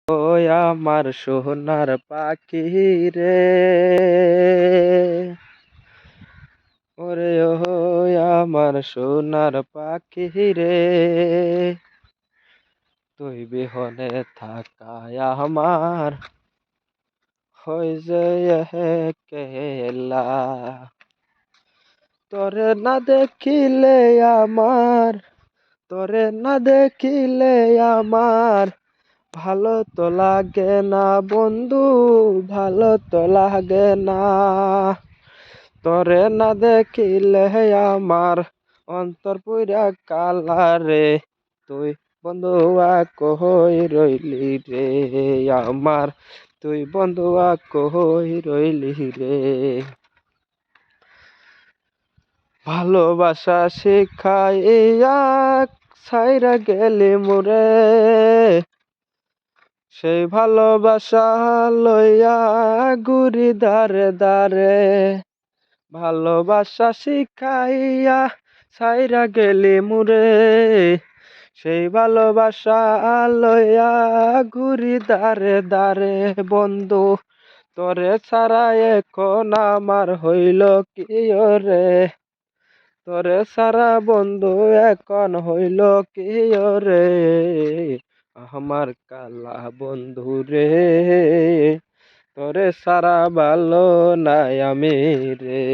ও আমার সোনার পাখি রে, ওরে ও আমার সোনার পাখি রে, তুই বিহনে থাকায় আমার হয়ে যায় একলা। তোরে না দেখিলে আমার, তোরে না দেখিলে আমার ভালো তো লাগে না বন্ধু, ভালো তো লাগে না। তোরে না দেখিলে আমার অন্তর পুরা কালারে, তুই বন্ধু কই রইলি রে আমার, তুই বন্ধু কই রইলি রে। ভালোবাসা শিখাইয়া ছাইরা গেলি মোরে, সেই ভালোবাসা লইয়া ঘুরি দারে দারে। ভালোবাসা শিখাইয়া ছাইরা গেলি মুরে, সেই ভালোবাসা লইয়া ঘুরি দারে দারে। বন্ধু তোরে ছাড়া এখন আমার হইল কি রে, তোরে সারা বন্ধু এখন হইল কি রে, আমার কালা বন্ধু রে, তোরে সারা ভালো নাই আমি রে।